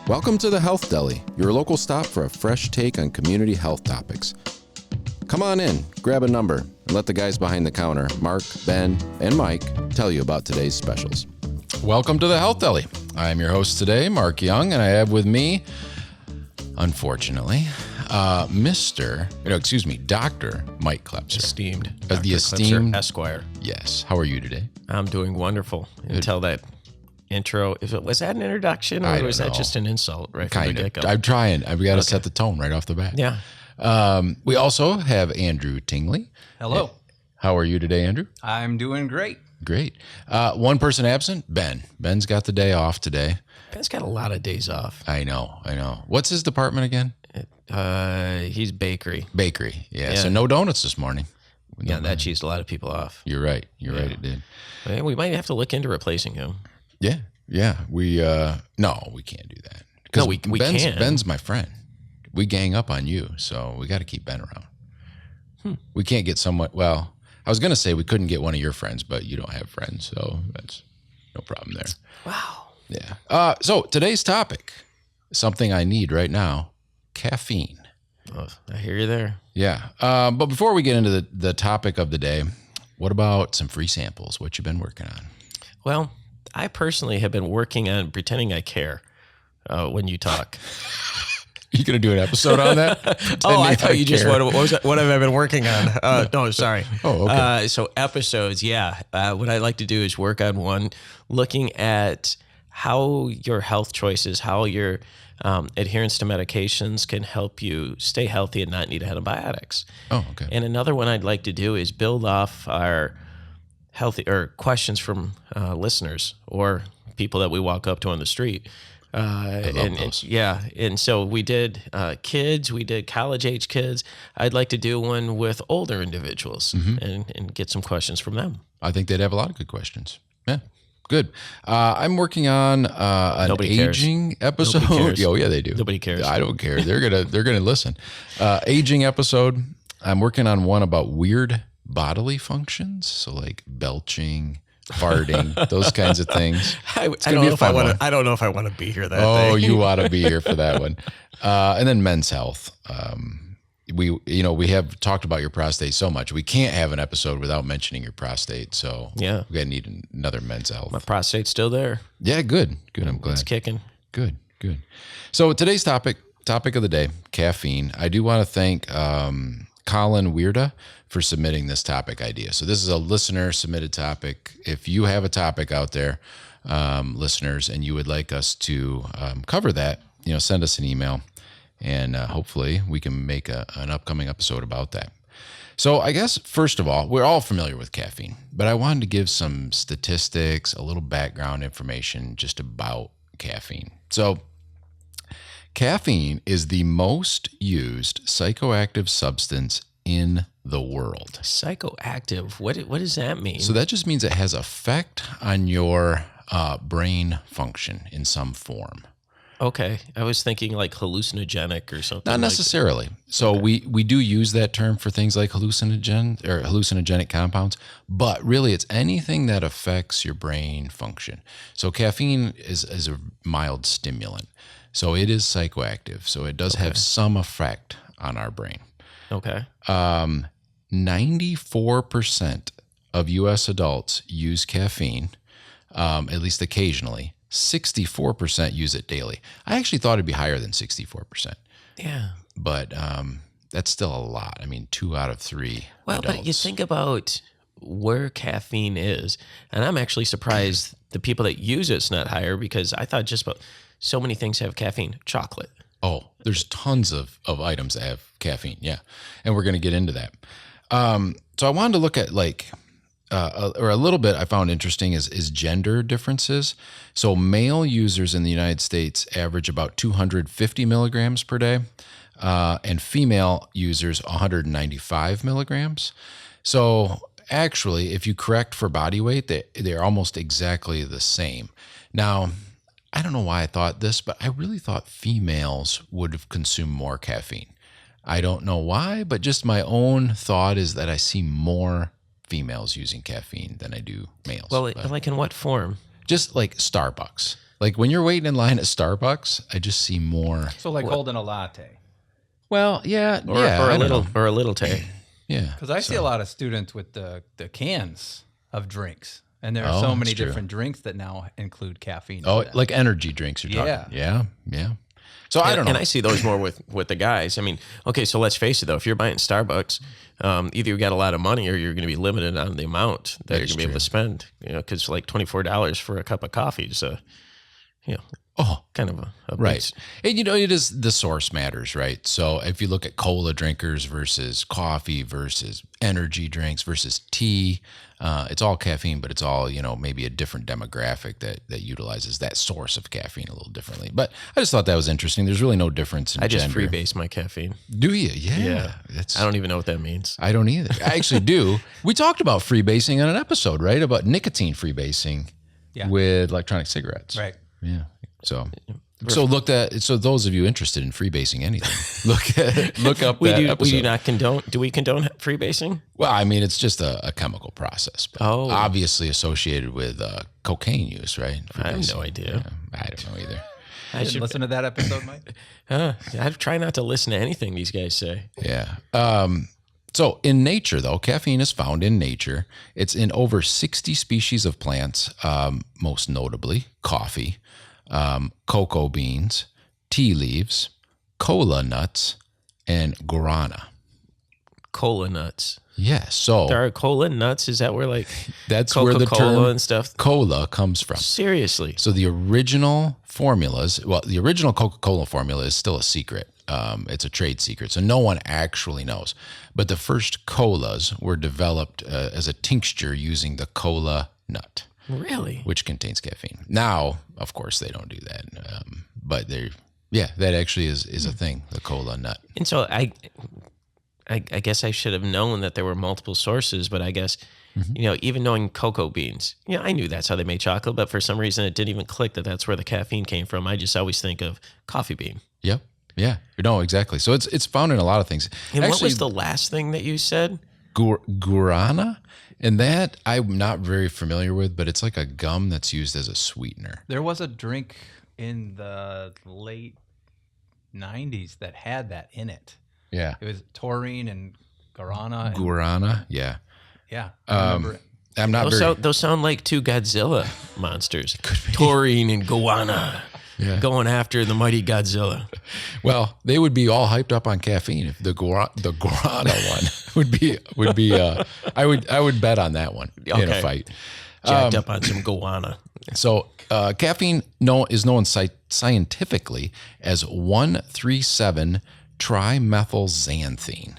Welcome to the Health Deli, your local stop for a fresh take on community health topics. Come on in, grab a number, and let the guys behind the counter, Mark, Ben, and Mike, tell you about today's specials. Welcome to the Health Deli. I am your host today, Mark Young, and I have with me, unfortunately, Dr. Mike Klepser. Esteemed. The esteemed Klepser, Esquire. Yes. How are you today? I'm doing wonderful until that intro. Was that an introduction or was that just an insult right from the get-go? I'm trying. I've got to set the tone right off the bat. Yeah. We also have Andrew Tingley. Hello. How are you today, Andrew? I'm doing great. Great. One person absent, Ben. Ben's got the day off today. Ben's got a lot of days off. I know. What's his department again? He's bakery. Bakery. Yeah. So no donuts this morning. Yeah, that cheesed a lot of people off. You're right. Right. It did. We might have to look into replacing him. Yeah. We we can't do that. No, we can. Ben's my friend. We gang up on you, so we got to keep Ben around. We can't get someone. Well, I was gonna say we couldn't get one of your friends, but you don't have friends, so that's no problem there. Wow. Yeah. So today's topic, something I need right now, caffeine. Oh, I hear you there. Yeah. But before we get into the topic of the day, what about some free samples? What you been working on? Well, I personally have been working on pretending I care when you talk. You going to do an episode on that? I thought you just, what have I been working on? No, sorry. Oh, okay. So episodes, yeah. What I like to do is work on one, looking at how your health choices, how your adherence to medications can help you stay healthy and not need antibiotics. Oh, okay. And another one I'd like to do is build off our healthy or questions from listeners or people that we walk up to on the street. And so we did kids, we did college age kids. I'd like to do one with older individuals and get some questions from them. I think they'd have a lot of good questions. Yeah, good. I'm working on an aging episode. Nobody cares. Oh yeah, they do. Nobody cares. I don't care. They're gonna listen. Aging episode. I'm working on one about weird bodily functions, so like belching, farting, those kinds of things. I don't know if I want to be here that day. Oh, you ought to be here for that one. And then men's health. We have talked about your prostate so much. We can't have an episode without mentioning your prostate. So yeah, we need another men's health. My prostate's still there. Yeah, good. I'm glad. It's kicking. Good. So today's topic of the day, caffeine. I do want to thank Colin Weirda for submitting this topic idea. So this is a listener submitted topic. If you have a topic out there, listeners, and you would like us to cover that, send us an email, and hopefully we can make an upcoming episode about that. So I guess, first of all, we're all familiar with caffeine, but I wanted to give some statistics, a little background information just about caffeine. So caffeine is the most used psychoactive substance in the world. Psychoactive? What does that mean? So that just means it has effect on your brain function in some form. Okay. I was thinking like hallucinogenic or something. Not necessarily. So we do use that term for things like hallucinogenic compounds, but really it's anything that affects your brain function. So caffeine is a mild stimulant. So it is psychoactive. So it does have some effect on our brain. Okay. 94% of U.S. adults use caffeine, at least occasionally. 64% use it daily. I actually thought it'd be higher than 64%. Yeah. But that's still a lot. I mean, 2 out of 3 Well, adults. but you think about where caffeine is, and I'm actually surprised the people that use it's not higher, because I thought just about so many things have caffeine. Chocolate. Oh, there's tons of items that have caffeine. Yeah. And we're going to get into that. So I wanted to look at or a little bit I found interesting is gender differences. So male users in the United States average about 250 milligrams per day, and female users 195 milligrams. So actually, if you correct for body weight, they're almost exactly the same. Now, I don't know why I thought this, but I really thought females would have consumed more caffeine. I don't know why, but just my own thought is that I see more females using caffeine than I do males. Well, like in what form? Just like Starbucks. Like when you're waiting in line at Starbucks, I just see more. So like holding a latte. Well, yeah, or I a don't little know. or a little tea. Yeah. Because I see a lot of students with the cans of drinks. And there are Oh, so many that's true. different drinks that now include caffeine. in Oh, them. like energy drinks you're talking. Yeah. So I don't know. And I see those more with the guys. I mean, okay, so let's face it though. If you're buying Starbucks, either you got a lot of money or you're going to be limited on the amount that you're going to be able to spend. You know, because like $24 for a cup of coffee is kind of a right. And it is the source matters, right? So if you look at cola drinkers versus coffee versus energy drinks versus tea, it's all caffeine, but it's all, maybe a different demographic that utilizes that source of caffeine a little differently. But I just thought that was interesting. There's really no difference in I just gender. freebase my caffeine. Do you? Yeah. I don't even know what that means. I don't either. I actually do. We talked about freebasing on an episode, right? About nicotine freebasing with electronic cigarettes. Right. Yeah. So those of you interested in freebasing anything, look up that episode. We do not condone. Do we condone freebasing? Well, I mean, it's just a chemical process, but obviously associated with cocaine use, right? I have no idea. Yeah, I don't know either. I should listen to that episode, Mike. I try not to listen to anything these guys say. Yeah. So in nature, though, caffeine is found in nature. It's in over 60 species of plants, most notably coffee, cocoa beans, tea leaves, cola nuts, and guarana. Cola nuts. Yes. So there are cola nuts. Is that where like that's Coca-Cola where the term and stuff? Cola comes from. Seriously. So the original formulas, the original Coca-Cola formula is still a secret. It's a trade secret, so no one actually knows. But the first colas were developed as a tincture using the cola nut. Really? Which contains caffeine. Now, of course, they don't do that. But that actually is a thing, the cola nut. And so I guess I should have known that there were multiple sources, but I guess, even knowing cocoa beans, I knew that's how they made chocolate, but for some reason it didn't even click that that's where the caffeine came from. I just always think of coffee bean. Yep. Yeah. No, exactly. So it's found in a lot of things. And actually, what was the last thing that you said? Guarana? And that I'm not very familiar with, but it's like a gum that's used as a sweetener. There was a drink in the late 90s that had that in it. Yeah. It was taurine and guarana. Guarana, yeah. Yeah, I remember it. I'm not those sound like two Godzilla monsters. Taurine and guarana. Yeah. Going after the mighty Godzilla. Well, they would be all hyped up on caffeine if the guarana one would be. I would bet on that one in a fight. Jacked up on some guarana. So caffeine is known scientifically as 1,3,7 trimethylxanthine.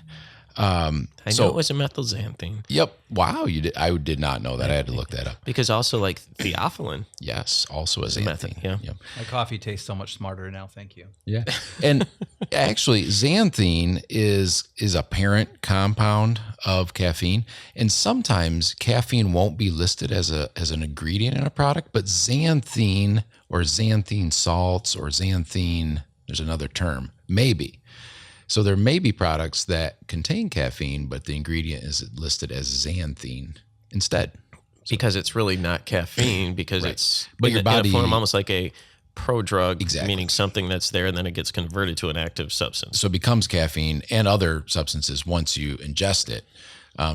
I know it was a methylxanthine. Yep. Wow. I did not know that. I had to look that up. Because also like theophylline. Yes. Also a xanthine. Yeah. Yep. My coffee tastes so much smarter now. Thank you. Yeah. And actually xanthine is a parent compound of caffeine. And sometimes caffeine won't be listed as an ingredient in a product, but xanthine or xanthine salts or xanthine, there's another term, maybe. So there may be products that contain caffeine, but the ingredient is listed as xanthine instead. Because it's really not caffeine, because it's but your body, in a form almost like a prodrug, exactly. Meaning something that's there and then it gets converted to an active substance. So it becomes caffeine and other substances once you ingest it.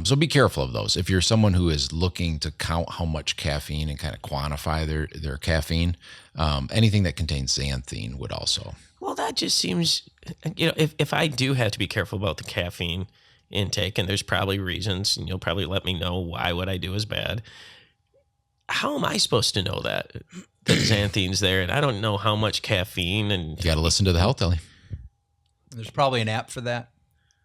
So be careful of those. If you're someone who is looking to count how much caffeine and kind of quantify their caffeine, anything that contains xanthine would also. Well, that just seems, if I do have to be careful about the caffeine intake, and there's probably reasons, and you'll probably let me know why what I do is bad. How am I supposed to know that xanthine's there? And I don't know how much caffeine. And you got to listen to the Health Deli. There's probably an app for that.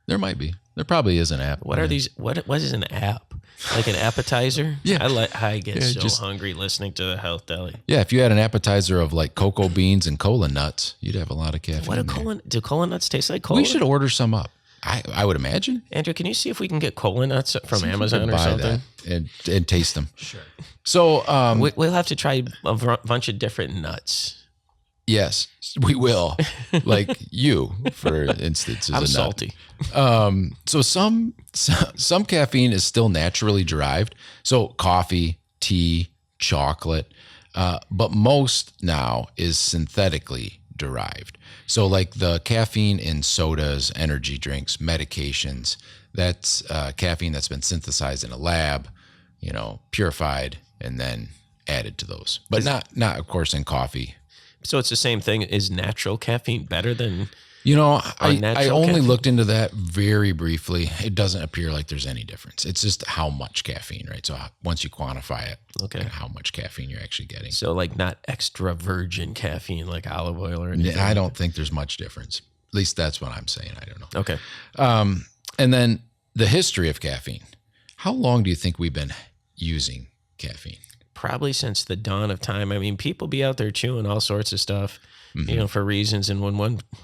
There might be. There probably is an app. What are these? What is an app? Like an appetizer? Yeah. I get so hungry listening to the Health Deli. Yeah, if you had an appetizer of like cocoa beans and cola nuts, you'd have a lot of caffeine. Do cola nuts taste like cola? We should order some up. I would imagine. Andrew, can you see if we can get cola nuts from Amazon or something? And taste them. Sure. So we'll have to try a bunch of different nuts. Yes, we will. Like you, for instance, is I'm a nut. salty. So some caffeine is still naturally derived. So coffee, tea, chocolate, but most now is synthetically derived. So like the caffeine in sodas, energy drinks, medications, that's caffeine that's been synthesized in a lab, purified and then added to those. But not of course in coffee. So it's the same thing. Is natural caffeine better than I unnatural only caffeine? looked into that very briefly. It doesn't appear like there's any difference. It's just how much caffeine, right? So once you quantify it, Okay. and how much caffeine you're actually getting. So like not extra virgin caffeine like olive oil or anything? I don't think there's much difference. At least that's what I'm saying. I don't know. Okay. And then the history of caffeine. How long do you think we've been using caffeine? Probably since the dawn of time. I mean, people be out there chewing all sorts of stuff, Mm-hmm. for reasons. And when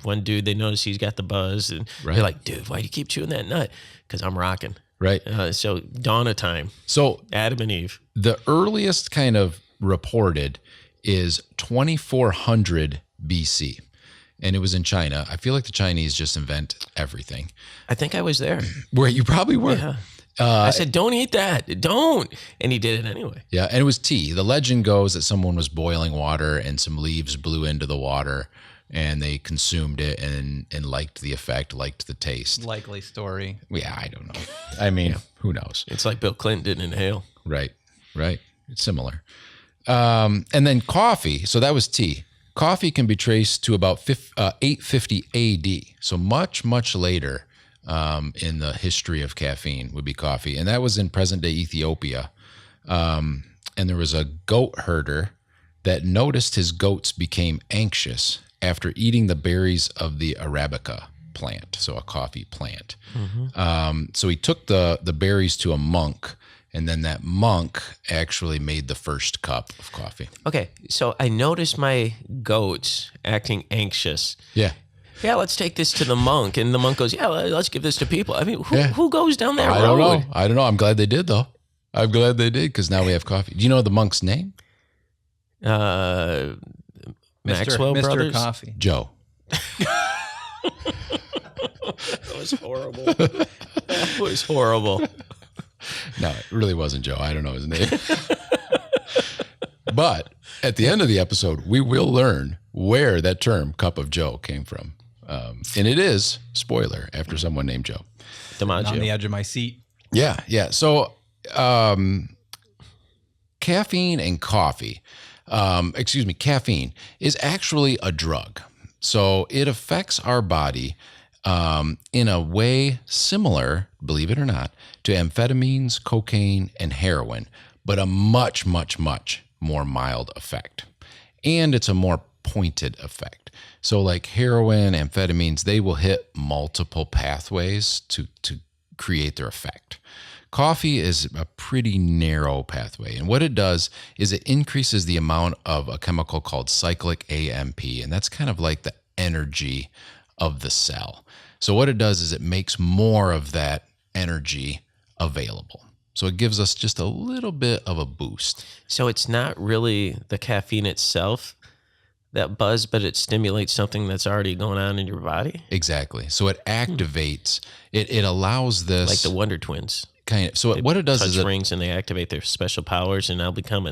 one dude, they notice he's got the buzz, and Right. they're like, "Dude, why do you keep chewing that nut?" Because I'm rocking. Right. So dawn of time, So Adam and Eve. the earliest kind of reported is 2400 BC. And it was in China. I feel like the Chinese just invent everything. I think I was there. Where you probably were. Yeah. I said, "Don't eat that. Don't." And he did it anyway. Yeah, and it was tea. The legend goes that someone was boiling water and some leaves blew into the water and they consumed it and liked the effect, liked the taste. Likely story. Yeah, I don't know. I mean, who knows? It's like Bill Clinton didn't inhale. Right. It's similar. And then coffee. So that was tea. Coffee can be traced to about 850 AD. So much, much later in the history of caffeine would be coffee. And that was in present-day Ethiopia. And there was a goat herder that noticed his goats became anxious after eating the berries of the Arabica plant, so a coffee plant. So he took the berries to a monk, and then that monk actually made the first cup of coffee. Okay, so I noticed my goats acting anxious. Yeah. Yeah, let's take this to the monk. And the monk goes, "Yeah, let's give this to people." I mean, Yeah. who goes down that I road? don't know. I'm glad they did, though. I'm glad they did because now we have coffee. Do you know the monk's name? Maxwell Mr. Brothers? Coffee. Joe. That was horrible. That was horrible. No, it really wasn't Joe. I don't know his name. But at the end of the episode, we will learn where that term "cup of Joe" came from. And it is, spoiler, after someone named Joe. On the DiMaggio. edge of my seat. Yeah. So caffeine and coffee, caffeine is actually a drug. So it affects our body in a way similar, believe it or not, to amphetamines, cocaine, and heroin, but a much, much, much more mild effect. And it's a more pointed effect. So like heroin, amphetamines, they will hit multiple pathways to create their effect. Coffee is a pretty narrow pathway. And what it does is it increases the amount of a chemical called cyclic AMP. And that's kind of like the energy of the cell. So what it does is it makes more of that energy available. So it gives us just a little bit of a boost. So it's not really the caffeine itself that buzz, but it stimulates something that's already going on in your body? Exactly. So it activates, it allows this. Like the Wonder Twins. Kind of. So what it does is touch rings and they activate their special powers, and I'll become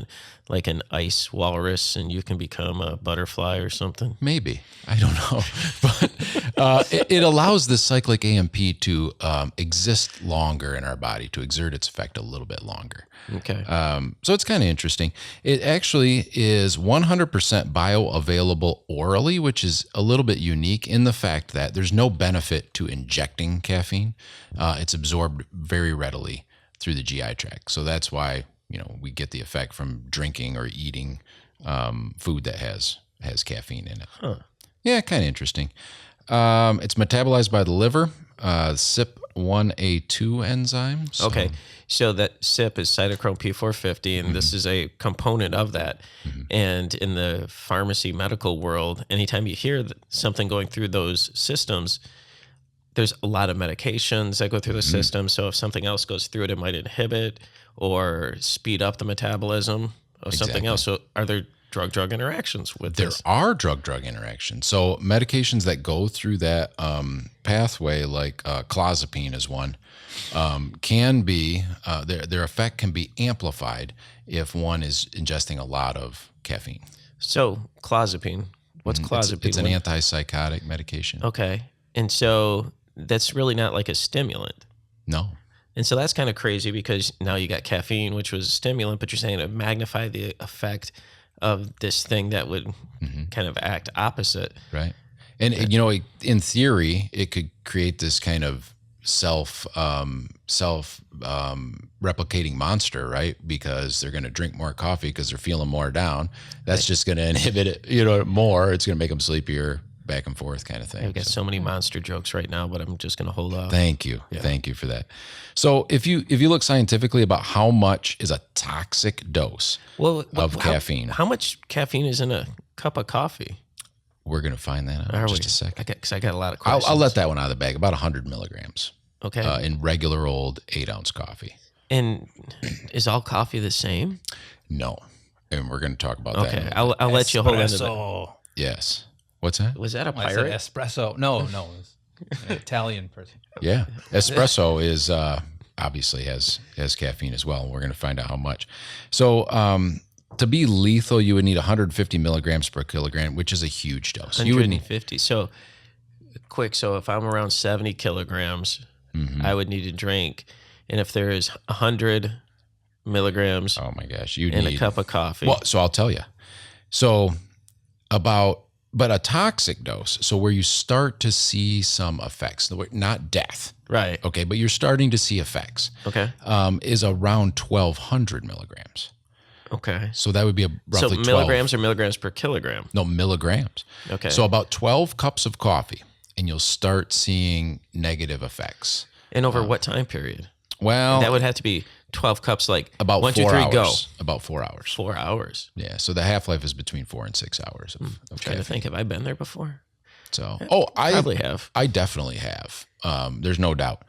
like an ice walrus, and you can become a butterfly or something. Maybe. I don't know. But it allows this cyclic AMP to exist longer in our body, to exert its effect a little bit longer. Okay. So it's kind of interesting. It actually is 100% bioavailable orally, which is a little bit unique in the fact that there's no benefit to injecting caffeine. It's absorbed very readily through the GI tract. So that's why, we get the effect from drinking or eating food that has caffeine in it. Huh. Yeah, kind of interesting. It's metabolized by the liver, CYP1A2 enzyme. So, Okay. So that CYP is cytochrome P450, and this is a component of that. And in the pharmacy medical world, anytime you hear something going through those systems, there's a lot of medications that go through the system. So if something else goes through it, it might inhibit or speed up the metabolism of something Exactly. else. So are there drug interactions with There this. are drug interactions. So medications that go through that pathway, like clozapine is one, can be their effect can be amplified if one is ingesting a lot of caffeine. So clozapine. What's clozapine? It's an antipsychotic medication. Okay. And so that's really not like a stimulant. No. And so that's kind of crazy because now you got caffeine, which was a stimulant, but you're saying it magnify the effect of this thing that would kind of act opposite. Right. And in theory, it could create this kind of replicating monster, right? Because they're going to drink more coffee because they're feeling more down. That's just going to inhibit it, more. It's going to make them sleepier, back and forth kind of thing. I've got so many monster jokes right now, but I'm just going to hold off. Thank you. Yeah. Thank you for that. So if you look scientifically about how much is a toxic dose of caffeine. How much caffeine is in a cup of coffee? We're going to find that out in just a second. Because I got a lot of questions. I'll let that one out of the bag. About 100 milligrams. Okay. In regular old 8-ounce coffee. And is all coffee the same? No. And we're going to talk about that. Okay. I'll let you hold on to that. Espresso. Yes. What's that? Was that a I said pirate? espresso. No, it was an Italian person. Yeah. Espresso is obviously has caffeine as well. We're going to find out how much. So to be lethal, you would need 150 milligrams per kilogram, which is a huge dose. 150. So quick. So if I'm around 70 kilograms, I would need to drink. And if there is 100 milligrams oh my gosh, in a cup of coffee. Well, so I'll tell you. So but a toxic dose, so where you start to see some effects, not death. Right. Okay, but you're starting to see effects. Okay. Is around 1,200 milligrams. Okay. So that would be roughly 12. Milligrams or milligrams per kilogram? No, milligrams. Okay. So about 12 cups of coffee, and you'll start seeing negative effects. And over what time period? Well, That would have to be 12 cups, like about 1, 2, 4 3, hours. go. About 4 hours. 4 hours. Yeah. So the half-life is between 4 and 6 hours of I'm trying to caffeine. think. Have I been there before? So, I probably have. I definitely have. There's no doubt.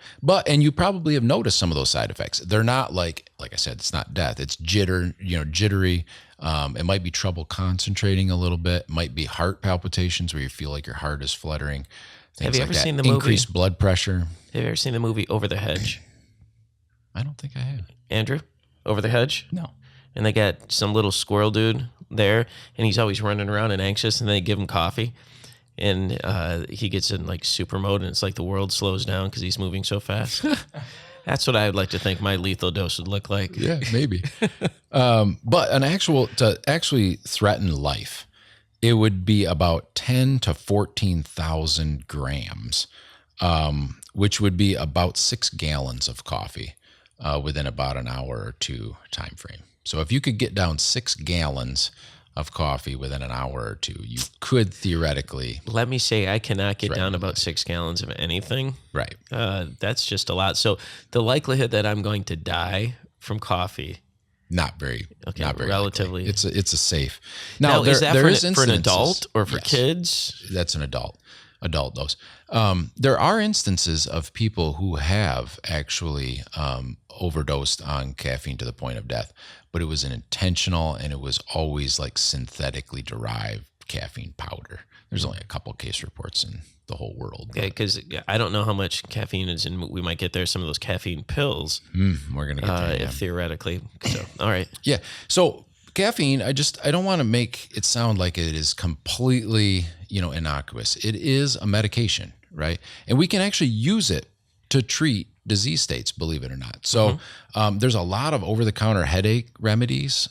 And you probably have noticed some of those side effects. They're not like I said, it's not death. It's jittery. It might be trouble concentrating a little bit. It might be heart palpitations where you feel like your heart is fluttering. Things Have you like ever that. seen the movie? Increased blood pressure. Have you ever seen the movie Over the Hedge? I don't think I have. Andrew? Over the Hedge? No. And they got some little squirrel dude there, and he's always running around and anxious, and they give him coffee. And he gets in like super mode, and it's like the world slows down because he's moving so fast. That's what I would like to think my lethal dose would look like. Yeah, maybe. But to actually threaten life, it would be about 10 to 14,000 grams, which would be about 6 gallons of coffee within about an hour or two time frame. So if you could get down 6 gallons of coffee within an hour or two, you could theoretically. Let me say I cannot get down about 6 gallons of anything. Right. That's just a lot. So the likelihood that I'm going to die from coffee. Not very relatively. likely. It's a safe. Now is that for an incidences. adult or for Yes. kids? That's an adult dose. There are instances of people who have actually overdosed on caffeine to the point of death, but it was an intentional, and it was always like synthetically derived caffeine powder. There's only a couple of case reports in the whole world. Okay, because I don't know how much caffeine is in. We might get there. Some of those caffeine pills. We're gonna get there. Yeah. If theoretically. So all right. Yeah. So caffeine, I don't want to make it sound like it is completely, innocuous. It is a medication, right? And we can actually use it to treat disease states, believe it or not. So there's a lot of over-the-counter headache remedies,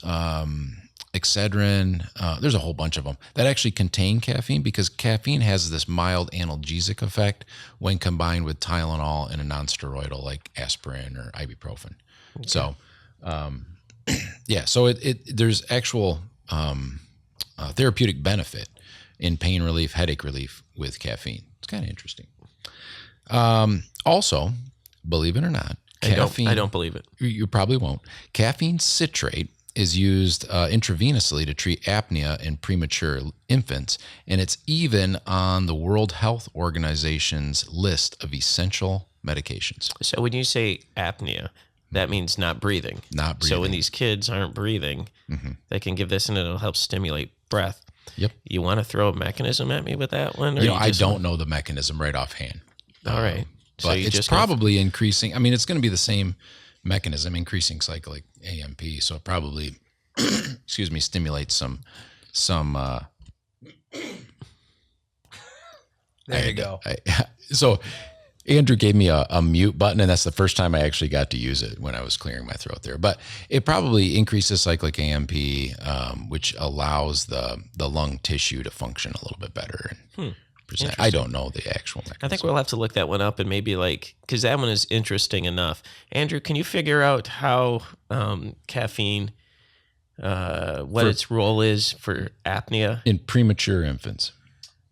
Excedrin. There's a whole bunch of them that actually contain caffeine, because caffeine has this mild analgesic effect when combined with Tylenol and a nonsteroidal like aspirin or ibuprofen. Okay. So, yeah, so there's actual therapeutic benefit in pain relief, headache relief with caffeine. It's kind of interesting. Also, believe it or not, caffeine. I don't believe it. You probably won't. Caffeine citrate is used intravenously to treat apnea in premature infants, and it's even on the World Health Organization's list of essential medications. So when you say apnea, that means not breathing. Not breathing. So when these kids aren't breathing, they can give this and it'll help stimulate breath. Yep. You want to throw a mechanism at me with that one? Or I don't know the mechanism right offhand. All right. So But you it's just probably increasing. I mean, it's going to be the same mechanism, increasing cyclic AMP. So it probably, excuse me, stimulates some. There you go. So Andrew gave me a mute button, and that's the first time I actually got to use it when I was clearing my throat there. But it probably increases cyclic AMP, which allows the lung tissue to function a little bit better. And present. I don't know the actual mechanism. I think we'll have to look that one up and maybe because that one is interesting enough. Andrew, can you figure out how caffeine, what its role is for apnea? In premature infants.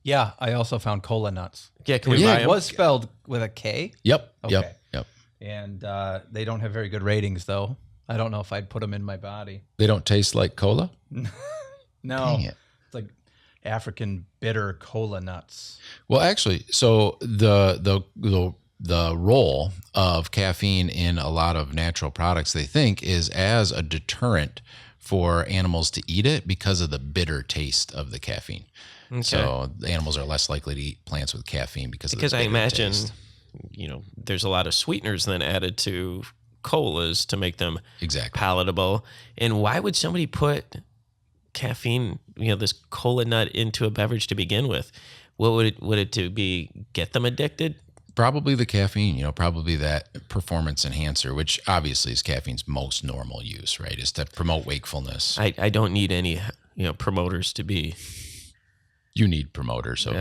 Yeah, I also found cola nuts. Yeah, can we buy It them? was spelled with a K, Yep. Okay. Yep. and they don't have very good ratings, though. I don't know if I'd put them in my body. They don't taste like cola? No, Dang it. it's like African bitter cola nuts. Well, actually, so the role of caffeine in a lot of natural products, they think, is as a deterrent for animals to eat it because of the bitter taste of the caffeine. Okay. So the animals are less likely to eat plants with caffeine because Because of the I bitter imagine, taste. there's a lot of sweeteners then added to colas to make them Exactly. palatable. And why would somebody put caffeine, this cola nut into a beverage to begin with? What would it to be get them addicted? Probably the caffeine, probably that performance enhancer, which obviously is caffeine's most normal use, right? Is to promote wakefulness. I don't need any promoters to be. You need promoters of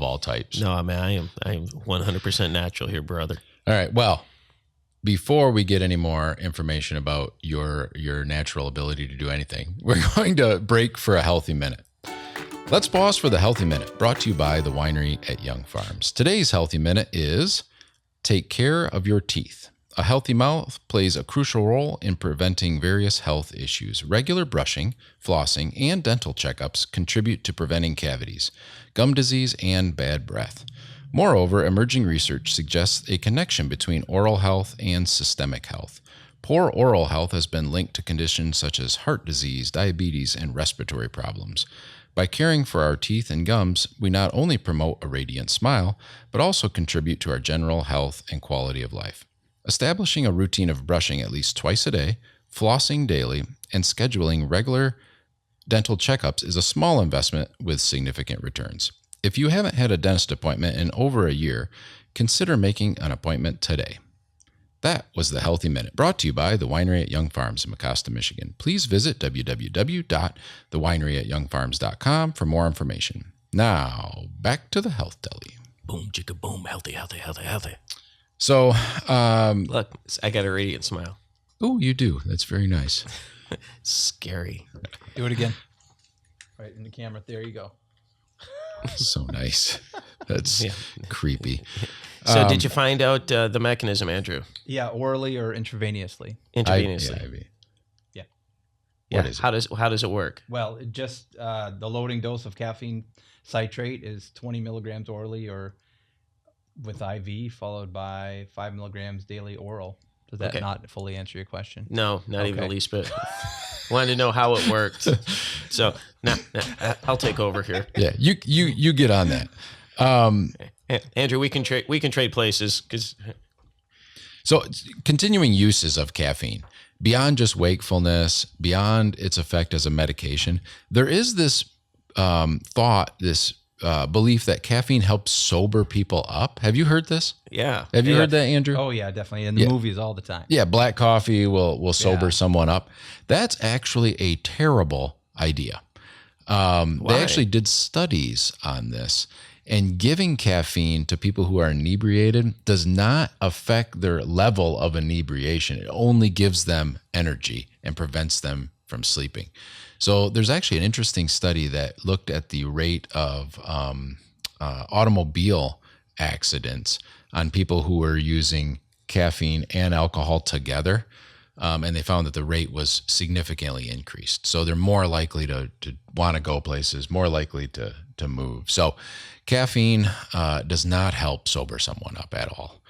all types. No, I mean I am 100% natural here, brother. All right. Well, before we get any more information about your natural ability to do anything, we're going to break for a healthy minute. Let's pause for the Healthy Minute, brought to you by the winery at Young Farms. Today's Healthy Minute is take care of your teeth. A healthy mouth plays a crucial role in preventing various health issues. Regular brushing, flossing, and dental checkups contribute to preventing cavities, gum disease, and bad breath. Moreover, emerging research suggests a connection between oral health and systemic health. Poor oral health has been linked to conditions such as heart disease, diabetes, and respiratory problems. By caring for our teeth and gums, we not only promote a radiant smile, but also contribute to our general health and quality of life. Establishing a routine of brushing at least twice a day, flossing daily, and scheduling regular dental checkups is a small investment with significant returns. If you haven't had a dentist appointment in over a year, consider making an appointment today. That was the Healthy Minute, brought to you by the Winery at Young Farms in Mecosta, Michigan. Please visit www.thewineryatyoungfarms.com for more information. Now, back to the Health Deli. Boom, chicka, boom, healthy, healthy, healthy, healthy. So, Look, I got a radiant smile. oh, you do. That's very nice. Scary. Do it again. Right in the camera. There you go. So nice. That's creepy. So did you find out the mechanism, Andrew? Yeah, orally or intravenously. Intravenously. Yeah. What is it? How does it work? Well, it just the loading dose of caffeine citrate is 20 milligrams orally or with IV, followed by 5 milligrams daily oral. Does that not fully answer your question? No, not even the least bit. Wanted to know how it worked. So now I'll take over here. Yeah, you get on that. Andrew, we can trade places because. So continuing uses of caffeine beyond just wakefulness, beyond its effect as a medication, there is this belief that caffeine helps sober people up. Have you heard this? Yeah. Have you heard that, Andrew? Oh yeah, definitely. In the movies all the time. Yeah, black coffee will sober someone up. That's actually a terrible idea. They actually did studies on this, and giving caffeine to people who are inebriated does not affect their level of inebriation. It only gives them energy and prevents them from sleeping. So there's actually an interesting study that looked at the rate of automobile accidents on people who were using caffeine and alcohol together. And they found that the rate was significantly increased. So they're more likely to want to go places, more likely to move. So caffeine does not help sober someone up at all.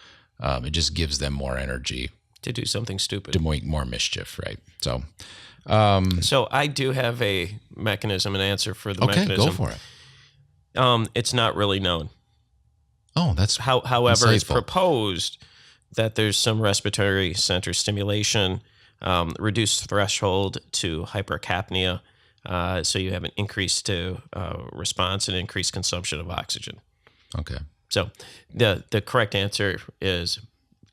It just gives them more energy to do something stupid. to make more mischief, right? So, So I do have a mechanism, an answer for the okay, mechanism. go for it. It's not really known. Oh, that's However, it's insightful. proposed that there's some respiratory center stimulation, reduced threshold to hypercapnia, so you have an increased response and increased consumption of oxygen. Okay, So the correct answer is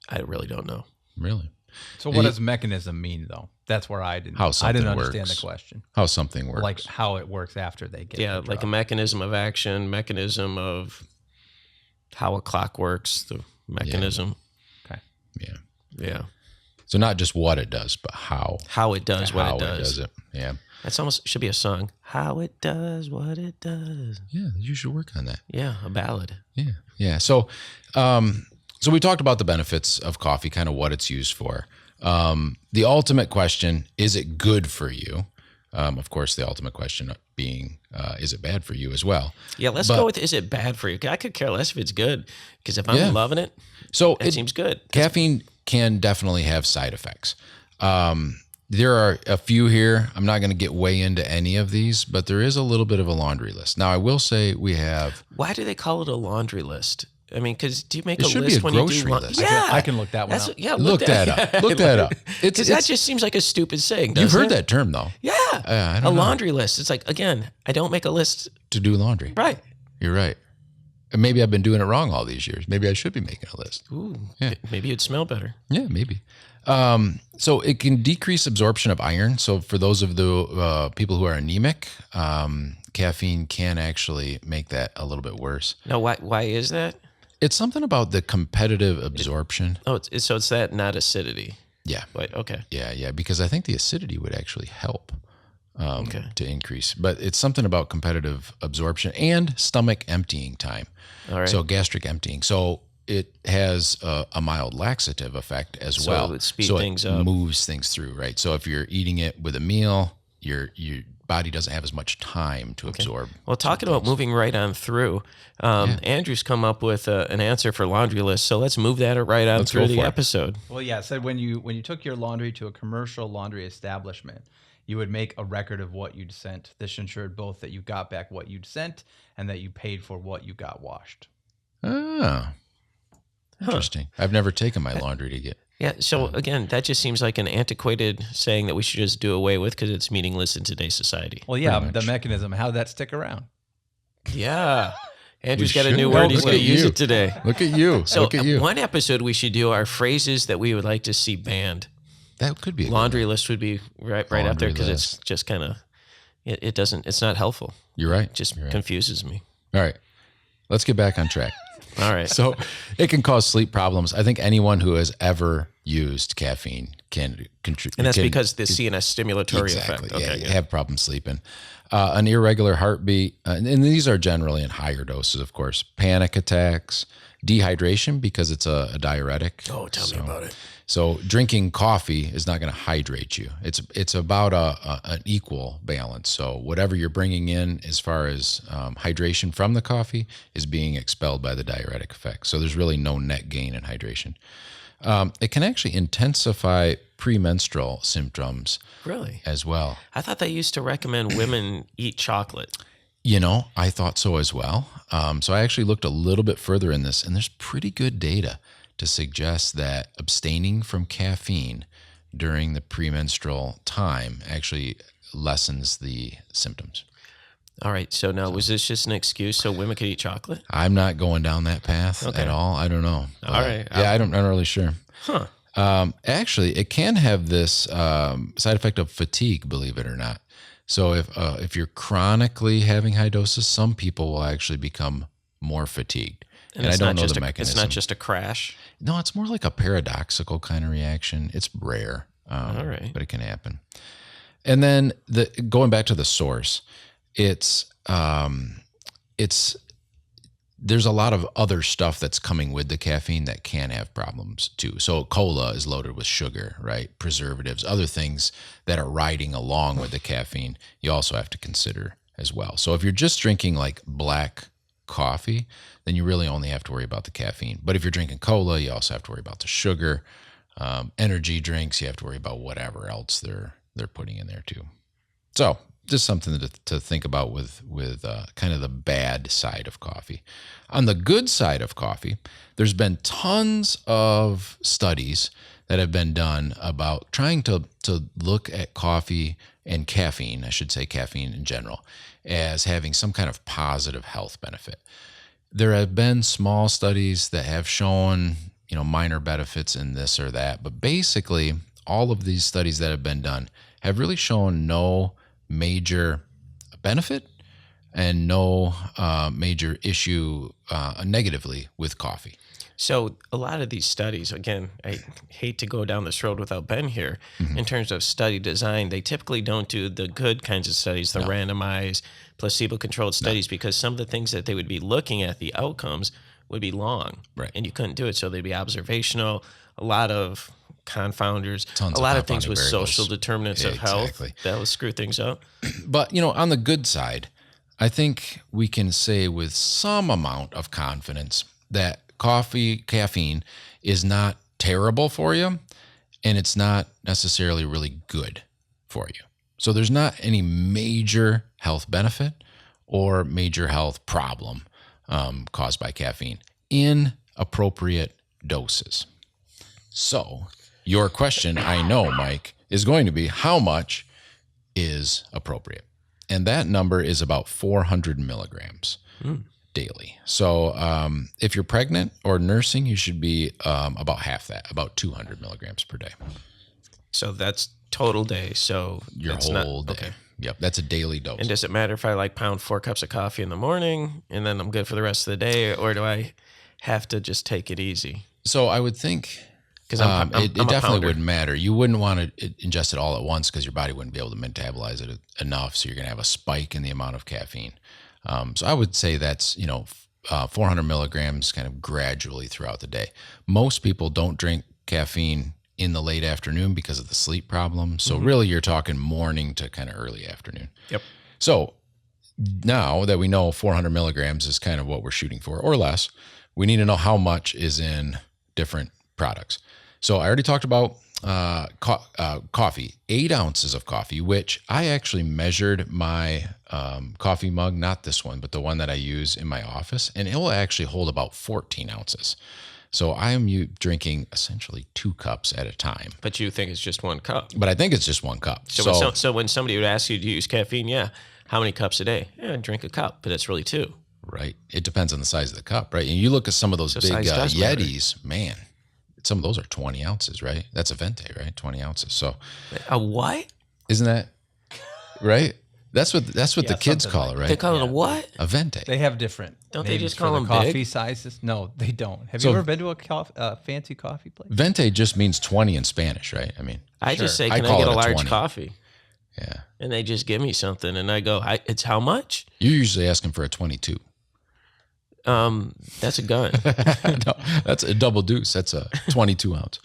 I really don't know. really. So what does mechanism mean, though? That's where I didn't. How I something didn't understand works. the question. How something works. Like how it works after they get. Yeah, the like a drug. mechanism of action, mechanism of how a clock works, the mechanism. Okay. yeah. Yeah. So not just what it does, but how. How it does what how it does. it. Yeah. That's almost should be a song. How it does what it does. Yeah, you should work on that. Yeah, a ballad. Yeah. Yeah. So, so we talked about the benefits of coffee, kind of what it's used for. The ultimate question, is it good for you? Of course, the ultimate question being, is it bad for you as well? Yeah, let's go with, is it bad for you? I could care less if it's good, because if I'm loving it, So it seems good. Caffeine can definitely have side effects. There are a few here. I'm not going to get way into any of these, but there is a little bit of a laundry list. Now, I will say we have. Why do they call it a laundry list? I mean, because do you make It a should be list a when you do grocery laundry? list. Yeah, I can look that one up. Yeah, Look that up. Look that up. Because that just seems like a stupid saying. You've doesn't heard it? that term though. Yeah, I a don't know. laundry list. It's like, again, I don't make a list. To do laundry. Right. You're right. And maybe I've been doing it wrong all these years. Maybe I should be making a list. Ooh, Yeah. maybe it'd smell better. Yeah, maybe. So it can decrease absorption of iron. So for those of the people who are anemic, caffeine can actually make that a little bit worse. Now, why is that? It's something about the competitive absorption. Oh, it's that, not acidity. Yeah. But okay. Yeah. Because I think the acidity would actually help Okay. to increase. But it's something about competitive absorption and stomach emptying time. All right. So gastric emptying. So it has a mild laxative effect as So well. it would speed so things it up. moves things through, right? So if you're eating it with a meal, your body doesn't have as much time to absorb. Well, talking about moving right on through, Andrew's come up with an answer for laundry list. So let's move that right on Let's through go the for it. episode. Well, yeah. It said when you took your laundry to a commercial laundry establishment, you would make a record of what you'd sent. This ensured both that you got back what you'd sent and that you paid for what you got washed. Ah, interesting. I've never taken my laundry to get. Yeah. So again, that just seems like an antiquated saying that we should just do away with because it's meaningless in today's society. Well, yeah, Pretty the much. mechanism. How did that stick around? Yeah. Andrew's We got a should new know. word. He's Look going to at use you. it today. Look at you. So Look at you. one episode we should do are phrases that we would like to see banned. That could be a good Laundry list would be right up there Laundry because it's list. just kind of, it doesn't, it's not helpful. one. You're right. It just You're right. confuses me. All right. Let's get back on track. All right. So it can cause sleep problems. I think anyone who has ever used caffeine can contribute. And that's because the CNS stimulatory effect. Yeah, Okay. you have problems sleeping. An irregular heartbeat, and these are generally in higher doses, of course. Panic attacks, dehydration because it's a diuretic. Oh, tell me about it. So drinking coffee is not going to hydrate you. It's about an equal balance. So whatever you're bringing in as far as hydration from the coffee is being expelled by the diuretic effect. So there's really no net gain in hydration. It can actually intensify premenstrual symptoms Really? as well. I thought they used to recommend women eat chocolate. You know, I thought so as well. So I actually looked a little bit further in this, and there's pretty good data to suggest that abstaining from caffeine during the premenstrual time actually lessens the symptoms. All right. So now, was this just an excuse so women could eat chocolate? I'm not going down that path Okay. at all. I don't know. All right. Yeah, I'm not really sure. Huh. Actually, it can have this side effect of fatigue, believe it or not. So if you're chronically having high doses, some people will actually become more fatigued. And I it's don't not know just the a, mechanism. It's not just a crash. No, it's more like a paradoxical kind of reaction. It's rare, All right. but it can happen. And then going back to the source, it's there's a lot of other stuff that's coming with the caffeine that can have problems too. So cola is loaded with sugar, right? Preservatives, other things that are riding along with the caffeine, you also have to consider as well. So if you're just drinking like black coffee, then you really only have to worry about the caffeine. But if you're drinking cola, you also have to worry about the sugar. energy drinks, you have to worry about whatever else they're putting in there too. So just something to think about with kind of the bad side of coffee. On the good side of coffee, there's been tons of studies that have been done about trying to look at coffee and caffeine, I should say caffeine in general, as having some kind of positive health benefit. There have been small studies that have shown, minor benefits in this or that, but basically all of these studies that have been done have really shown no major benefit and no major issue negatively with coffee. So a lot of these studies, again, I hate to go down this road without Ben here, in terms of study design, they typically don't do the good kinds of studies, the randomized, placebo-controlled studies, because some of the things that they would be looking at, the outcomes, would be long. Right. And you couldn't do it. So they'd be observational, a lot of confounders, Tons a of lot of things confounding with variables. social determinants of health that will screw things up. But, on the good side, I think we can say with some amount of confidence that caffeine is not terrible for you, and it's not necessarily really good for you. So there's not any major health benefit or major health problem caused by caffeine in appropriate doses. So your question, I know, Mike, is going to be how much is appropriate? And that number is about 400 milligrams daily. So if you're pregnant or nursing, you should be about half that, about 200 milligrams per day. So that's total day. So Your that's whole not, day. Okay. Yep, that's a daily dose. And does it matter if I pound 4 cups of coffee in the morning and then I'm good for the rest of the day, or do I have to just take it easy? So I would think Because it definitely wouldn't matter. You wouldn't want to ingest it all at once because your body wouldn't be able to metabolize it enough. So you're going to have a spike in the amount of caffeine. So I would say that's 400 milligrams kind of gradually throughout the day. Most people don't drink caffeine in the late afternoon because of the sleep problem. So really you're talking morning to kind of early afternoon. Yep. So now that we know 400 milligrams is kind of what we're shooting for or less, we need to know how much is in different products. So I already talked about coffee, 8 ounces of coffee, which I actually measured my coffee mug, not this one, but the one that I use in my office, and it will actually hold about 14 ounces. So I am drinking essentially 2 cups at a time. But you think it's just 1 cup. But I think it's just 1 cup. So when somebody would ask you to use caffeine, how many cups a day? Yeah, drink a cup, but it's really 2. Right. It depends on the size of the cup, right? And you look at some of those big Yetis, man, some of those are 20 ounces, right? That's a Venti, right? 20 ounces. So a what? Isn't that right? That's what the kids call it, right? They call it a what? A Venti. They have different. Don't they names just for call the them coffee big? sizes? No, they don't. Have So- you ever been to a fancy coffee place? Venti just means 20 in Spanish, right? I mean, I just say, I can I call get it a a large 20. coffee? yeah. And they just give me something, and I go, it's how much? You're usually asking for a 22. That's a gun. No, that's a double deuce. That's a 22 ounce.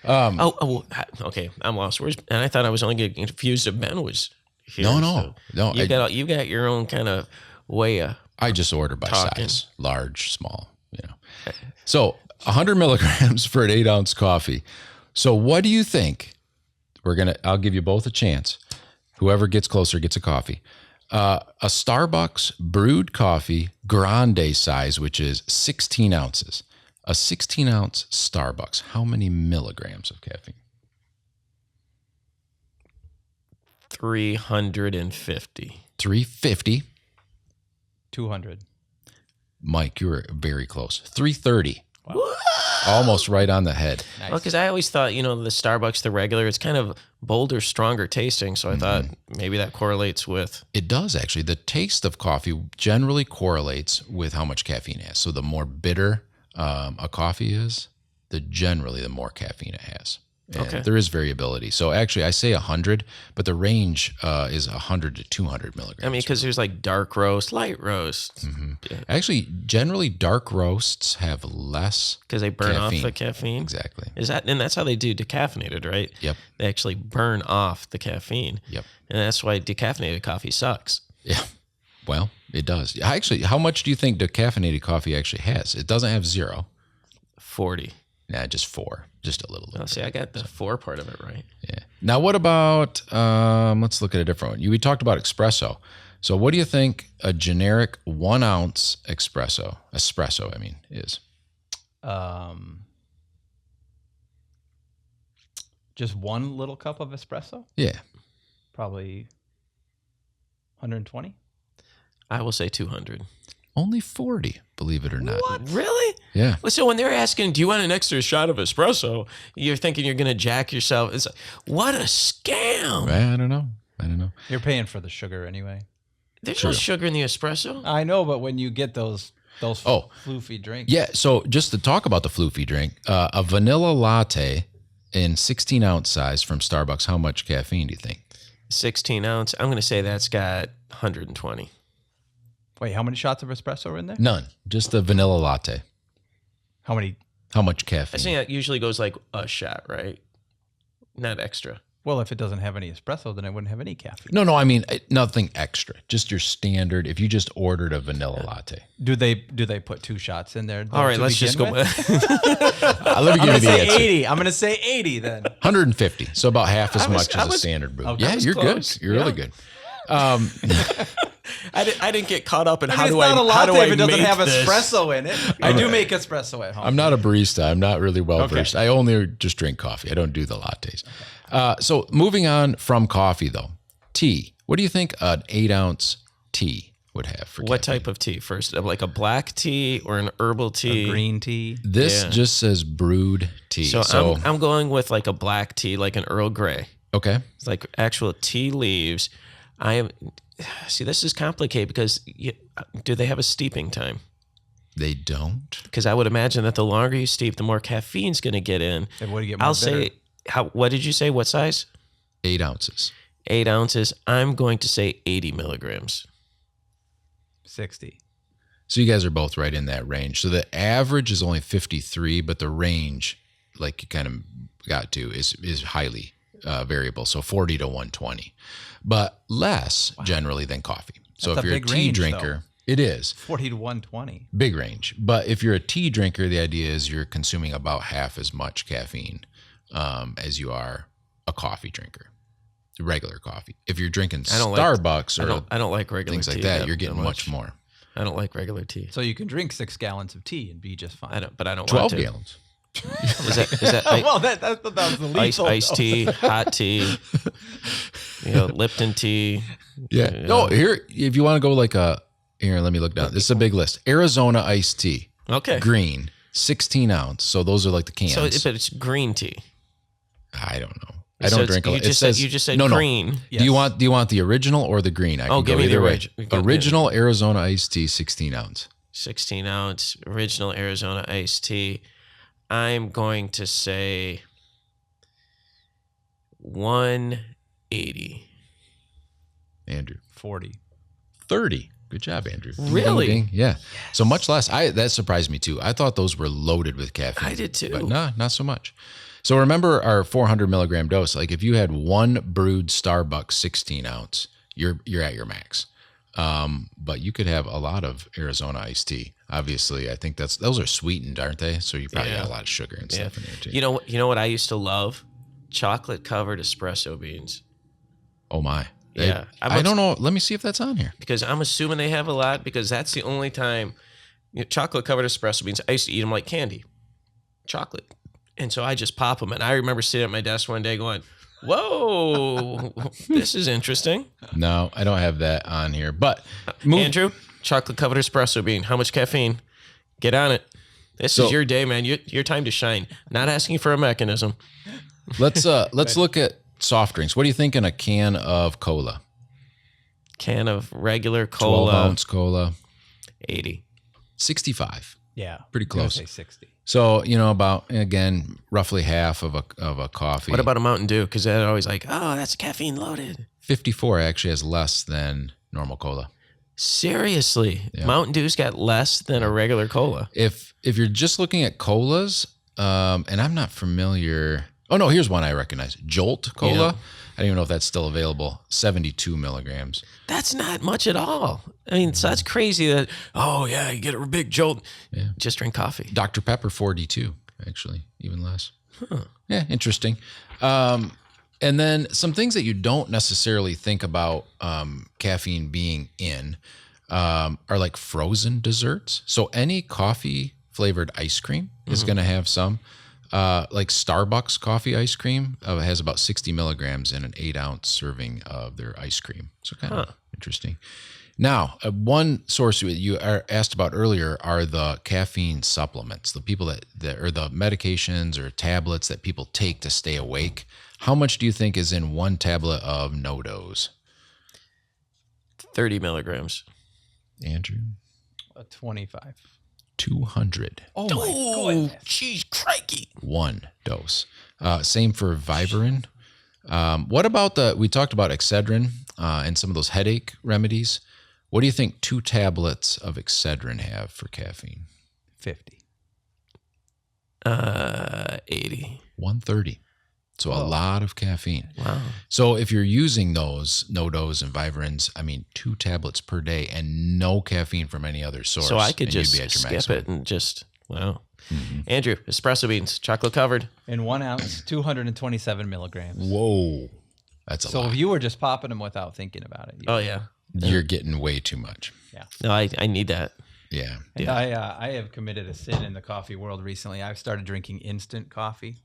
Okay, I'm lost. And I thought I was only getting confused if Ben was here. No. You got your own kind of way of I just order by Talking. size, large, small, So 100 milligrams for an 8 ounce coffee. So what do you think? I'll give you both a chance. Whoever gets closer gets a coffee. A Starbucks brewed coffee, grande size, which is 16 ounces. A 16 ounce Starbucks. How many milligrams of caffeine? 350. 350. 200. Mike, you were very close. 330. Wow. Almost right on the head. Nice. Well, because I always thought, the Starbucks, the regular, it's kind of bolder, stronger tasting. So I thought maybe that correlates with. It does actually. The taste of coffee generally correlates with how much caffeine it has. So the more bitter a coffee is, the more caffeine it has. And Okay. there is variability. So actually, I say 100, but the range is 100 to 200 milligrams. I mean, because there's dark roast, light roast, Actually, generally, dark roasts have less because they burn caffeine. off the caffeine. Exactly. And that's how they do decaffeinated, right? Yep. They actually burn off the caffeine. Yep. And that's why decaffeinated coffee sucks. Yeah. Well, it does. Actually, how much do you think decaffeinated coffee actually has? It doesn't have 0. 40. Nah, just 4. Just a little I'll bit. say I got the 4 part of it right. Yeah. Now, what about, let's look at a different one. We talked about espresso. So what do you think a generic 1 ounce espresso, I mean, is? Just 1 little cup of espresso? Yeah. Probably 120. I will say 200. Only 40, believe it or not. What? Really? Yeah. Well, so when they're asking, do you want an extra shot of espresso? You're thinking you're going to jack yourself. It's like, what a scam. I don't know. You're paying for the sugar anyway. There's no sugar in the espresso. I know, but when you get those floofy drinks. Yeah. So just to talk about the floofy drink, a vanilla latte in 16-ounce size from Starbucks, how much caffeine do you think? 16 ounce. I'm going to say that's got 120. Wait, how many shots of espresso are in there? None. Just a vanilla latte. How many? How much I caffeine? think that usually goes like a shot, right? Not extra. Well, if it doesn't have any espresso, then it wouldn't have any caffeine. No, I mean nothing extra. Just your standard. If you just ordered a vanilla latte. Do they put 2 shots in there? All right, let's just go. Let me I'm give gonna you the say answer. 80. I'm gonna say 80 then. 150. So about half as I was- much I as a was- standard brew. okay. Yeah, I was you're close. good. You're really good. I didn't get caught up in I how mean, do it's not a how do latte I if it doesn't make have this? espresso in it. I do make espresso at home. I'm not a barista. I'm not really well Okay. versed. I only just drink coffee. I don't do the lattes. So moving on from coffee, though, tea. What do you think an 8-ounce tea would have for What caffeine? type of tea? First, like a black tea or an herbal tea? green tea. This Yeah. just says brewed tea. So, I'm going with like a black tea, like an Earl Grey. okay. It's like actual tea leaves. See, this is complicated because do they have a steeping time? They don't. Because I would imagine that the longer you steep, the more caffeine's going to get in. It would get more I'll bitter. say, what did you say? What size? 8 ounces. 8 ounces. I'm going to say 80 milligrams. 60. So you guys are both right in that range. So the average is only 53, but the range, like you kind of got to, is highly variable. So 40 to 120, but less generally than coffee. So That's if a you're a big tea range, drinker, it is 40 to 120. big range. But if you're a tea drinker, the idea is you're consuming about half as much caffeine as you are a coffee drinker, regular coffee. If you're drinking Starbucks or I don't like regular things tea like that, you're getting much much more. I don't like regular tea. So you can drink 6 gallons of tea and be just fine. But I don't 12 want to. gallons. Is that well, that was the lethal iced dose. tea, hot tea, Lipton tea? Yeah. No, here, if you want to go like here, let me look down. This is a big list. Arizona iced tea, Okay. green, 16 ounce. So those are like the cans. So, but it's green tea. I don't know. I So don't it's- drink a you lot. just said- you just said no. green. Do you want the original or the green? I can give go me the either way. orig- go- Original Arizona iced tea, 16 ounce. 16 ounce original Arizona iced tea. I'm going to say 180. Andrew, 40. 30. Good job, Andrew. Ding, Really? ding, ding. Yeah. So much less. That surprised me too. I thought those were loaded with caffeine. I did too. But no, not so much. So remember our 400 milligram dose. Like if you had one brewed Starbucks 16 ounce, you're at your max. But you could have a lot of Arizona iced tea. Obviously, I think those are sweetened, aren't they? So you probably got a lot of sugar and stuff in there too. You know what I used to love? Chocolate covered espresso beans. Oh my. Yeah. I don't know. Let me see if that's on here. Because I'm assuming they have a lot because that's the only time chocolate covered espresso beans. I used to eat them like candy, chocolate. And so I just pop them. And I remember sitting at my desk one day going, whoa, this is interesting. No, I don't have that on here. But Andrew, chocolate covered espresso bean. How much caffeine? Get on it. This is your day, man. Your time to shine. Not asking for a mechanism. let's look at soft drinks. What do you think in a can of cola? Can of regular cola. 12-ounce cola. 80. 65. Yeah. Pretty I'm gonna close. say 60. So, about, again, roughly half of a coffee. What about a Mountain Dew? Because they're always like, oh, that's caffeine loaded. 54 actually has less than normal cola. Seriously, Yeah. Mountain Dew's got less than a regular cola. If you're just looking at colas, and I'm not familiar. Oh no, here's one I recognize. Jolt Cola. Yeah. I don't even know if that's still available. 72 milligrams. That's not much at all. I mean, so that's crazy that, oh, yeah, you get a big jolt. Yeah. Just drink coffee. Dr. Pepper 42. actually, even less. Yeah, interesting. And then some things that you don't necessarily think about caffeine being in are like frozen desserts. So any coffee flavored ice cream is going to have some. Like Starbucks coffee ice cream has about 60 milligrams in an 8-ounce serving of their ice cream. So kind of interesting. Now, one source you asked about earlier are the caffeine supplements, the people that or the medications or tablets that people take to stay awake. How much do you think is in one tablet of no-dose? 30 milligrams. Andrew? 25. 200. Oh, my goodness. Jeez, crikey. One dose. Same for Vivarin. What about we talked about Excedrin and some of those headache remedies. What do you think 2 tablets of Excedrin have for caffeine? 50. 80. 130. So a lot of caffeine. Wow. So if you're using those no-dose and Vivarins, 2 tablets per day and no caffeine from any other source. So I could and you'd just be at your skip maximum. it and just, wow. Andrew, espresso beans, chocolate covered. In 1 ounce, 227 milligrams. Whoa. That's a So lot. if you were just popping them without thinking about it. Oh, yeah. You're getting way too much. No, I need that. Yeah. And I have committed a sin in the coffee world recently. I've started drinking instant coffee.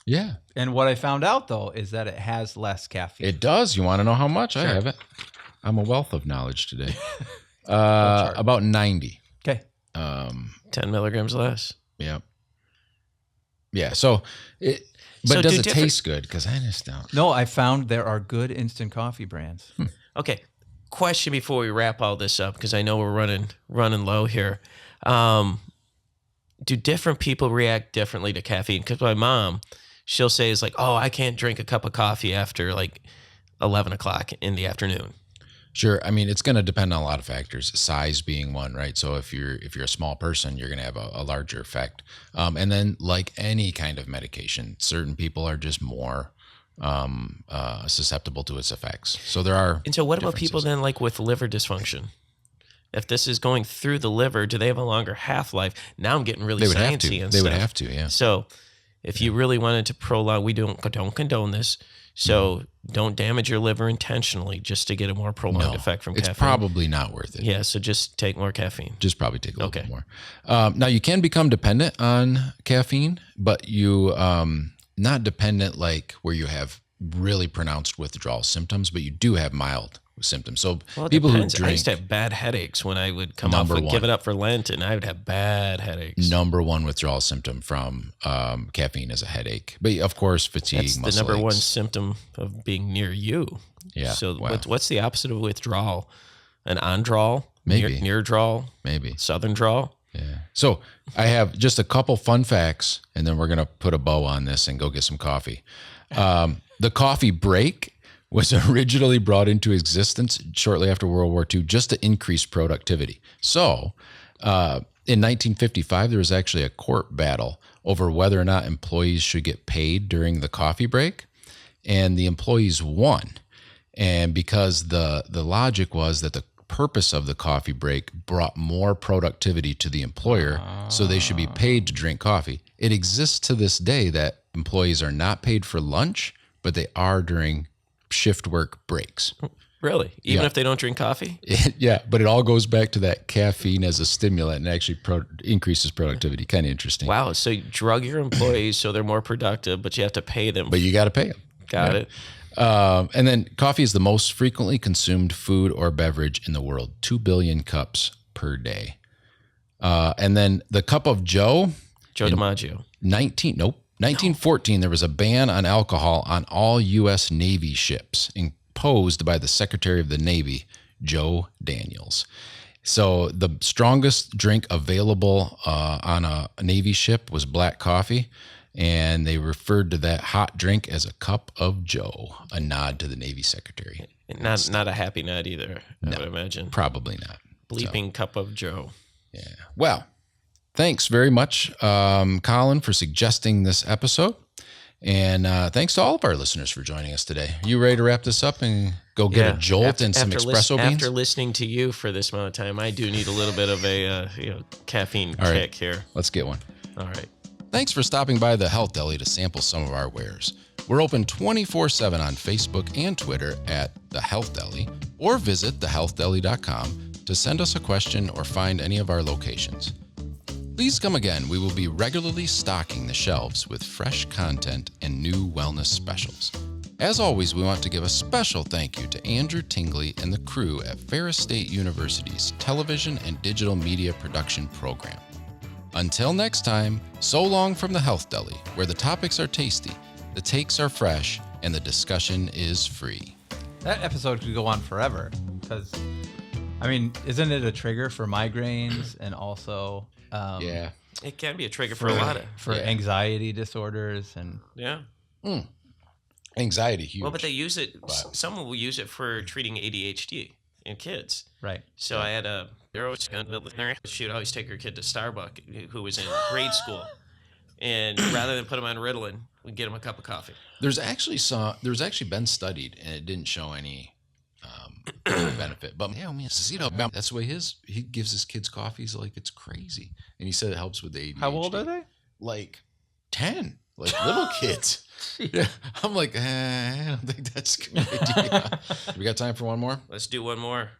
Yeah. And what I found out, though, is that it has less caffeine. It does. You want to know how much? I Sure. have it. I'm a wealth of knowledge today. About 90. Okay. 10 milligrams less. Yeah. Yeah. So but So does do it different- taste good? Because I just don't. No, I found there are good instant coffee brands. Okay. Question before we wrap all this up, because I know we're running low here. Do different people react differently to caffeine? Because my mom, she'll say it's like, oh, I can't drink a cup of coffee after like 11 o'clock in the afternoon. Sure. It's going to depend on a lot of factors, size being one, right? So if you're a small person, you're going to have a larger effect. And then like any kind of medication, certain people are just more susceptible to its effects. So there are. And so what about people differences. then like with liver dysfunction? If this is going through the liver, do they have a longer half-life? Now I'm getting really They would have sciencey to. and They stuff. would have to, yeah. So if you really wanted to prolong, we don't condone this. So don't damage your liver intentionally just to get a more prolonged effect from it's caffeine. probably not worth it. Yeah, so just take more caffeine. Just probably take a little Okay. bit more. Now you can become dependent on caffeine, but you not dependent like where you have really pronounced withdrawal symptoms, but you do have mild symptoms. So Well, it people depends. who drink, I used to have bad headaches when I would come off Number and one. give it up for Lent, and I would have bad headaches. number one withdrawal symptom from caffeine is a headache. But of course, fatigue, That's the muscle number one aches. symptom of being near you. Yeah, So wow. what's the opposite of withdrawal? An on-drawl? Maybe. Near drawl? Maybe. Southern drawl? Yeah. So I have just a couple fun facts, and then we're going to put a bow on this and go get some coffee. The coffee break was originally brought into existence shortly after World War II just to increase productivity. So in 1955, there was actually a court battle over whether or not employees should get paid during the coffee break, and the employees won. And because the logic was that the purpose of the coffee break brought more productivity to the employer, so they should be paid to drink coffee. It exists to this day that employees are not paid for lunch, but they are during shift work breaks. Really? Even Yeah. if they don't drink coffee? Yeah, but it all goes back to that caffeine as a stimulant and actually increases productivity. Kind of interesting. Wow. So you drug your employees so they're more productive, but you have to pay them. But you got to pay them. Got it. And then coffee is the most frequently consumed food or beverage in the world, 2 billion cups per day. And then the cup of Joe, Joe DiMaggio. 1914, there was a ban on alcohol on all U.S. Navy ships imposed by the Secretary of the Navy, Joe Daniels. So the strongest drink available on a Navy ship was black coffee, and they referred to that hot drink as a cup of Joe, a nod to the Navy Secretary. Not a happy nod either, I would imagine. Probably not. Bleeping cup of Joe. Yeah. Well, thanks very much, Colin, for suggesting this episode. And thanks to all of our listeners for joining us today. You ready to wrap this up and go get a jolt and some espresso beans? After listening to you for this amount of time, I do need a little bit of a caffeine All right. kick here. Let's get one. All right. Thanks for stopping by the Health Deli to sample some of our wares. We're open 24/7 on Facebook and Twitter at The Health Deli, or visit thehealthdeli.com to send us a question or find any of our locations. Please come again. We will be regularly stocking the shelves with fresh content and new wellness specials. As always, we want to give a special thank you to Andrew Tingley and the crew at Ferris State University's Television and Digital Media Production Program. Until next time, so long from the Health Deli, where the topics are tasty, the takes are fresh, and the discussion is free. That episode could go on forever because, I mean, isn't it a trigger for migraines and also Yeah. It can be a trigger for a lot of anxiety disorders and Anxiety, huge. Well, but they use it. Some will use it for treating ADHD in kids. right. So I had a she'd always take her kid to Starbucks who was in grade school, and rather than put him on Ritalin, we'd get him a cup of coffee. There's actually been studied, and it didn't show any benefit. But yeah, man, that's the way he gives his kids coffees like it's crazy, and he said it helps with the ADHD. How old are they? Like 10, like little kids. Yeah, I'm like, I don't think that's a good idea. We got time for one more? Let's do one more.